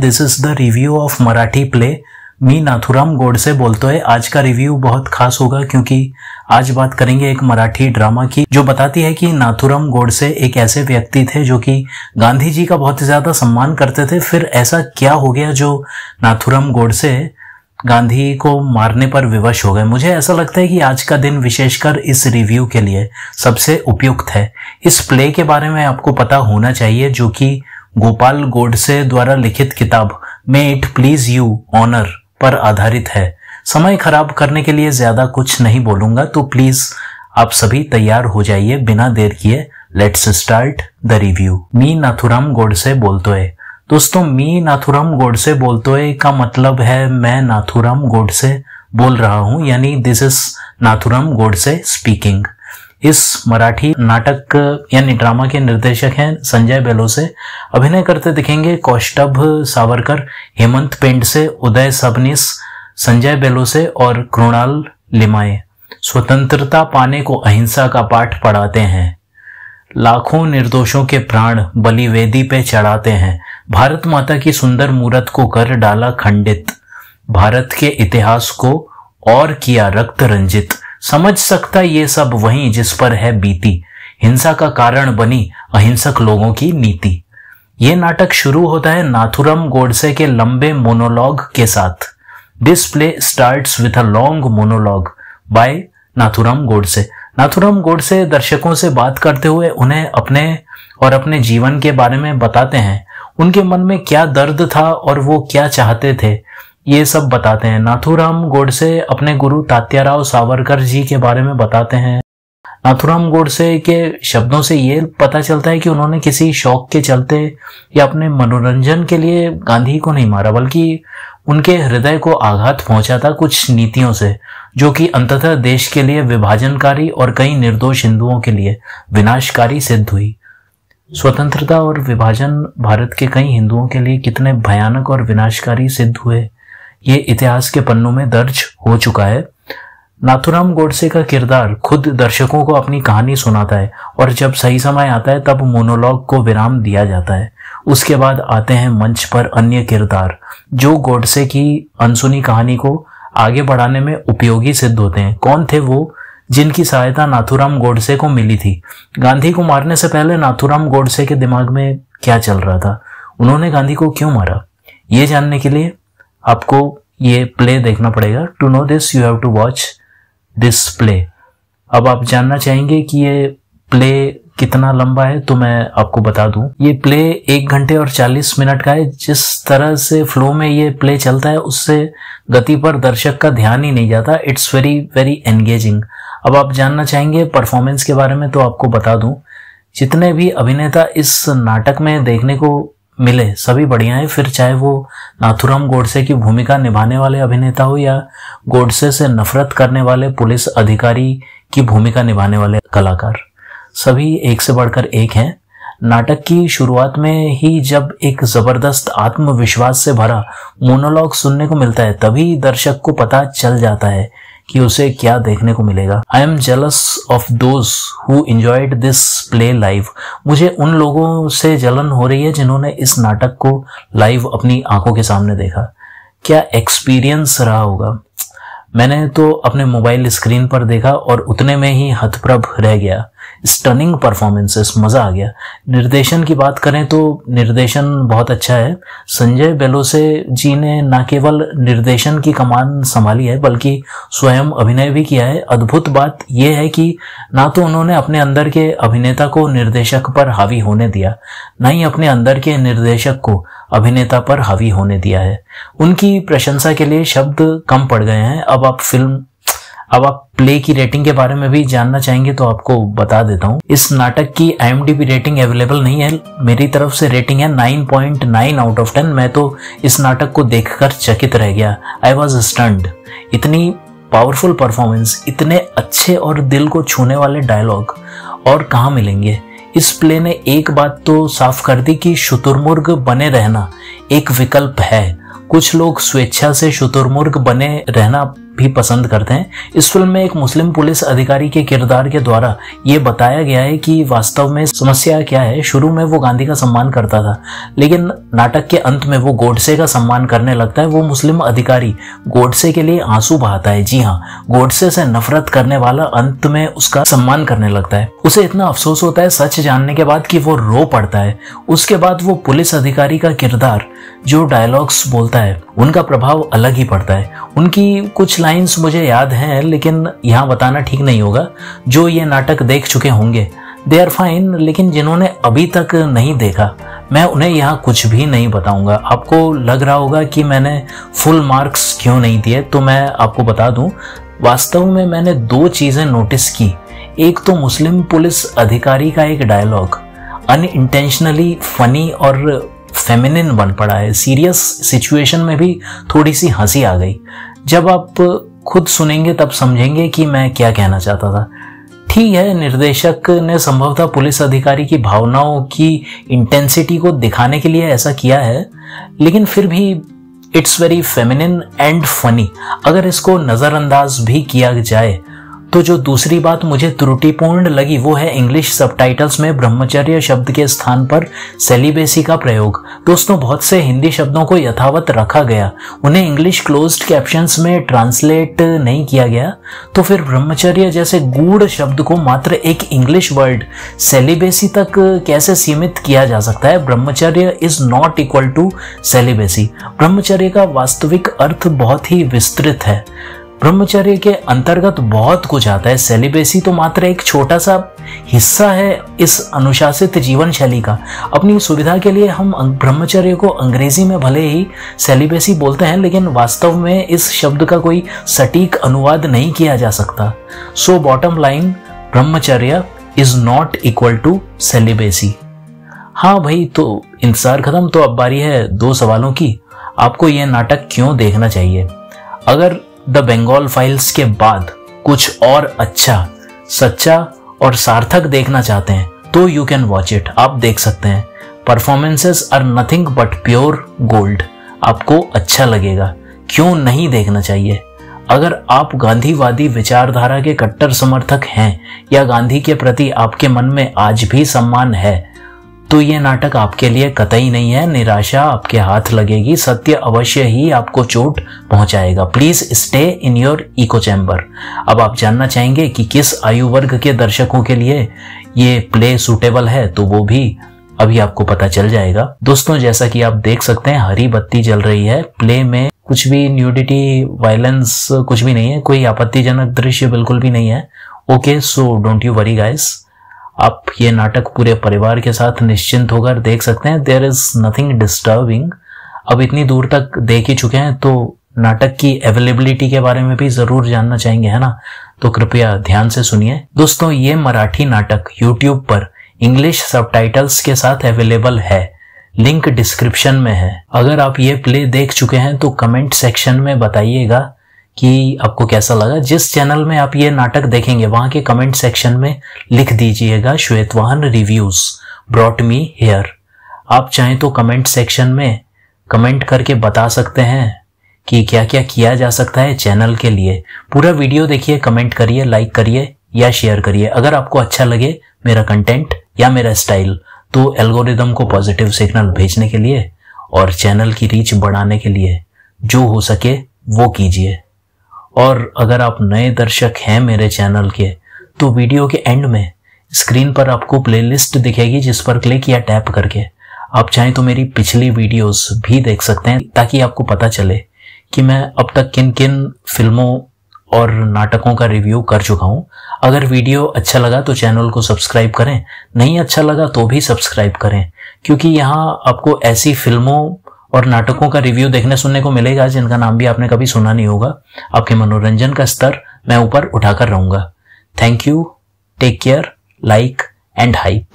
This is the review of Marathi play Mi Nathuram Godse Boltoy. आज का review बहुत खास होगा क्योंकि आज बात करेंगे एक मराठी ड्रामा की जो बताती है कि नाथुराम गोडसे एक ऐसे व्यक्ति थे जो कि गांधी जी का बहुत ज्यादा सम्मान करते थे। फिर ऐसा क्या हो गया जो नाथुराम गोडसे गांधी को मारने पर विवश हो गए। मुझे ऐसा लगता है कि आज का दिन विशेषकर इस रिव्यू के लिए सबसे उपयुक्त है। इस प्ले के बारे में आपको पता होना चाहिए जो कि गोपाल गोडसे द्वारा लिखित किताब may it please you honour पर आधारित है। समय खराब करने के लिए ज्यादा कुछ नहीं बोलूंगा, तो प्लीज आप सभी तैयार हो जाइए बिना देर किए। Let's start the review. Mi Nathuram Godse Boltoy. दोस्तों, मी नाथुराम गोडसे बोलतोय का मतलब है मैं नाथुराम गोडसे बोल रहा हूं, यानी this is Nathuram Godse speaking. इस मराठी नाटक यानी ड्रामा के निर्देशक हैं संजय बेलोसे। अभिनय करते दिखेंगे कौस्तुभ सावरकर, हेमंत पेंडसे, उदय सबनीस, संजय बेलोसे और कृणाल लिमाये। स्वतंत्रता पाने को अहिंसा का पाठ पढ़ाते हैं, लाखों निर्दोषों के प्राण बलिवेदी पे चढ़ाते हैं, भारत माता की सुंदर मूरत को कर डाला खंडित, भारत के इतिहास को और किया रक्त रंजित, समझ सकता ये सब वही जिस पर है बीती, हिंसा का कारण बनी अहिंसक लोगों की नीति। ये नाटक शुरू होता है नाथुराम गोडसे के लंबे मोनोलॉग के साथ। This play starts with a long monologue by Nathuram Godse. Nathuram Godse दर्शकों से बात करते हुए उन्हें अपने जीवन के बारे में बताते हैं। उनके मन में क्या दर्द था और वो क्या चाहते थे, ये सब बताते हैं। नाथुराम गोडसे अपने गुरु तात्याराव सावरकर जी के बारे में बताते हैं। नाथुराम गोडसे के शब्दों से ये पता चलता है कि उन्होंने किसी शौक के चलते या अपने मनोरंजन के लिए गांधी को नहीं मारा, बल्कि उनके हृदय को आघात पहुंचा था कुछ नीतियों से जो कि अंततः देश के लिए विभाजनकारी और कई निर्दोष हिंदुओं के लिए विनाशकारी सिद्ध हुई। स्वतंत्रता और विभाजन भारत के कई हिंदुओं के लिए कितने भयानक और विनाशकारी सिद्ध हुए, ये इतिहास के पन्नों में दर्ज हो चुका है। नाथुराम गोडसे का किरदार खुद दर्शकों को अपनी कहानी सुनाता है और जब सही समय आता है तब मोनोलॉग को विराम दिया जाता है। उसके बाद आते हैं मंच पर अन्य किरदार जो गोडसे की अनसुनी कहानी को आगे बढ़ाने में उपयोगी सिद्ध होते हैं। कौन थे वो जिनकी सहायता नाथुराम गोडसे को मिली थी? गांधी को मारने से पहले नाथुराम गोडसे के दिमाग में क्या चल रहा था? उन्होंने गांधी को क्यों मारा? ये जानने के लिए आपको ये प्ले देखना पड़ेगा। To know this you have to watch this play. अब आप जानना चाहेंगे कि ये प्ले कितना लंबा है, तो मैं आपको बता दूं ये प्ले 1 घंटे और 40 मिनट का है। जिस तरह से फ्लो में ये प्ले चलता है उससे गति पर दर्शक का ध्यान ही नहीं जाता। It's very very engaging. अब आप जानना चाहेंगे परफॉर्मेंस के बारे में, तो आपको बता दूं जितने भी अभिनेता इस नाटक में देखने को मिले सभी बढ़िया है। फिर चाहे वो नाथुराम गोडसे की भूमिका निभाने वाले अभिनेता हो या गोडसे से नफरत करने वाले पुलिस अधिकारी की भूमिका निभाने वाले कलाकार, सभी एक से बढ़कर एक हैं। नाटक की शुरुआत में ही जब एक जबरदस्त आत्मविश्वास से भरा मोनोलॉग सुनने को मिलता है तभी दर्शक को पता चल जाता है कि उसे क्या देखने को मिलेगा। I am jealous of those who enjoyed this play live. मुझे उन लोगों से जलन हो रही है जिन्होंने इस नाटक को लाइव अपनी आंखों के सामने देखा। क्या एक्सपीरियंस रहा होगा? मैंने तो अपने मोबाइल स्क्रीन पर देखा और उतने में ही हतप्रभ रह गया। स्टनिंग परफॉर्मेंसेस, मजा आ गया। निर्देशन की बात करें तो निर्देशन बहुत अच्छा है। संजय बेलोसे जी ने न केवल निर्देशन की कमान संभाली है बल्कि स्वयं अभिनय भी किया है। अद्भुत बात यह है कि ना तो उन्होंने अपने अंदर के अभिनेता को निर्देशक पर हावी होने दिया, न ही अपने अंदर के निर्देशक को अभिनेता पर हावी होने दिया है। उनकी प्रशंसा के लिए शब्द कम पड़ गए हैं। अब आप प्ले की रेटिंग के बारे में भी जानना चाहेंगे तो आपको बता देता हूँ। इस नाटक की IMDb रेटिंग अवेलेबल नहीं है। मेरी तरफ से रेटिंग है 9.9 आउट ऑफ 10। मैं तो इस नाटक को देखकर चकित रह गया। I was stunned. इतनी पावरफुल परफॉर्मेंस, इतने अच्छे और दिल को छूने वाले डायलॉग और कहाँ मिलेंगे। इस प्ले ने एक बात तो साफ कर दी कि शुतुरमुर्ग बने रहना एक विकल्प है। कुछ लोग स्वेच्छा से शुतुरमुर्ग बने रहना भी पसंद करते हैं। इस फिल्म में एक मुस्लिम पुलिस अधिकारी के किरदार के द्वारा ये बताया गया है कि वास्तव में समस्या क्या है। शुरू में वो गांधी का सम्मान करता था, लेकिन नाटक के अंत में वो गोडसे का सम्मान करने लगता है। वो मुस्लिम अधिकारी गोडसे के लिए आंसू बहाता है। जी हाँ, गोडसे से नफरत करने वाला अंत में उसका सम्मान करने लगता है। उसे इतना अफसोस होता है सच जानने के बाद कि वो रो पड़ता है। उसके बाद वो पुलिस अधिकारी का किरदार जो डायलॉग्स बोलता है उनका प्रभाव अलग ही पड़ता है। उनकी कुछ लाइंस मुझे याद हैं, लेकिन यहाँ बताना ठीक नहीं होगा। जो ये नाटक देख चुके होंगे दे आर फाइन, लेकिन जिन्होंने अभी तक नहीं देखा मैं उन्हें यहाँ कुछ भी नहीं बताऊंगा। आपको लग रहा होगा कि मैंने फुल मार्क्स क्यों नहीं दिए, तो मैं आपको बता दूं, वास्तव में मैंने 2 चीजें नोटिस की। एक तो मुस्लिम पुलिस अधिकारी का एक डायलॉग अनइंटेंशनली फनी और फेमिनिन बन पड़ा है। सीरियस सिचुएशन में भी थोड़ी सी हंसी आ गई। जब आप खुद सुनेंगे तब समझेंगे कि मैं क्या कहना चाहता था। ठीक है, निर्देशक ने संभवतः पुलिस अधिकारी की भावनाओं की इंटेंसिटी को दिखाने के लिए ऐसा किया है, लेकिन फिर भी it's very feminine and funny. अगर इसको नजरअंदाज भी किया जाए तो जो दूसरी बात मुझे त्रुटिपूर्ण लगी वो है इंग्लिश सबटाइटल्स में ब्रह्मचर्य शब्द के स्थान पर सेलिबेसी का प्रयोग। दोस्तों, बहुत से हिंदी शब्दों को यथावत रखा गया, उन्हें इंग्लिश क्लोज्ड कैप्शंस में ट्रांसलेट नहीं किया गया। तो फिर ब्रह्मचर्य जैसे गूढ़ शब्द को मात्र एक इंग्लिश वर्ड सेलिबेसी तक कैसे सीमित किया जा सकता है? Brahmacharya is not equal to celibacy. Brahmacharya का वास्तविक अर्थ बहुत ही विस्तृत है। ब्रह्मचर्य के अंतर्गत बहुत कुछ आता है। सेलिबेसी तो मात्र एक छोटा सा हिस्सा है इस अनुशासित जीवन शैली का। अपनी सुविधा के लिए हम ब्रह्मचर्य को अंग्रेजी में भले ही सेलिबेसी बोलते हैं, लेकिन वास्तव में इस शब्द का कोई सटीक अनुवाद नहीं किया जा सकता। So bottom line, brahmacharya is not equal to celibacy. हाँ भाई, तो इंतजार खत्म। तो अब बारी है 2 सवालों की। आपको यह नाटक क्यों देखना चाहिए? अगर द बंगाल फाइल्स के बाद कुछ और अच्छा, सच्चा और सार्थक देखना चाहते हैं तो यू कैन वॉच इट। आप देख सकते हैं। Performances are nothing but pure gold. आपको अच्छा लगेगा। क्यों नहीं देखना चाहिए? अगर आप गांधीवादी विचारधारा के कट्टर समर्थक हैं या गांधी के प्रति आपके मन में आज भी सम्मान है तो ये नाटक आपके लिए कतई नहीं है। निराशा आपके हाथ लगेगी। सत्य अवश्य ही आपको चोट पहुंचाएगा। Please stay in your echo chamber. अब आप जानना चाहेंगे कि किस आयु वर्ग के दर्शकों के लिए ये प्ले सूटेबल है, तो वो भी अभी आपको पता चल जाएगा। दोस्तों, जैसा कि आप देख सकते हैं, हरी बत्ती जल रही है। प्ले में कुछ भी न्यूडिटी, वायलेंस कुछ भी नहीं है। कोई आपत्तिजनक दृश्य बिल्कुल भी नहीं है। Okay, so don't you worry guys. आप ये नाटक पूरे परिवार के साथ निश्चिंत होकर देख सकते हैं। There is nothing disturbing. अब इतनी दूर तक देख ही चुके हैं तो नाटक की अवेलेबिलिटी के बारे में भी जरूर जानना चाहेंगे, है ना? तो कृपया ध्यान से सुनिए। दोस्तों, ये मराठी नाटक YouTube पर इंग्लिश सबटाइटल्स के साथ अवेलेबल है। लिंक डिस्क्रिप्शन में है। अगर आप ये प्ले देख चुके हैं तो कमेंट सेक्शन में बताइएगा कि आपको कैसा लगा। जिस चैनल में आप ये नाटक देखेंगे वहां के कमेंट सेक्शन में लिख दीजिएगा श्वेतवाहन रिव्यूज ब्रॉट मी हियर। आप चाहें तो कमेंट सेक्शन में कमेंट करके बता सकते हैं कि क्या क्या किया जा सकता है चैनल के लिए। पूरा वीडियो देखिए, कमेंट करिए, लाइक करिए या शेयर करिए। अगर आपको अच्छा लगे मेरा कंटेंट या मेरा स्टाइल तो एल्गोरिदम को पॉजिटिव सिग्नल भेजने के लिए और चैनल की रीच बढ़ाने के लिए जो हो सके वो कीजिए। और अगर आप नए दर्शक हैं मेरे चैनल के तो वीडियो के एंड में स्क्रीन पर आपको प्लेलिस्ट दिखेगी, जिस पर क्लिक या टैप करके आप चाहें तो मेरी पिछली वीडियोस भी देख सकते हैं, ताकि आपको पता चले कि मैं अब तक किन किन फिल्मों और नाटकों का रिव्यू कर चुका हूं। अगर वीडियो अच्छा लगा तो चैनल को सब्सक्राइब करें, नहीं अच्छा लगा तो भी सब्सक्राइब करें, क्योंकि यहाँ आपको ऐसी फिल्मों और नाटकों का रिव्यू देखने सुनने को मिलेगा जिनका नाम भी आपने कभी सुना नहीं होगा। आपके मनोरंजन का स्तर मैं ऊपर उठाकर रहूंगा। Thank you, take care, like and hype.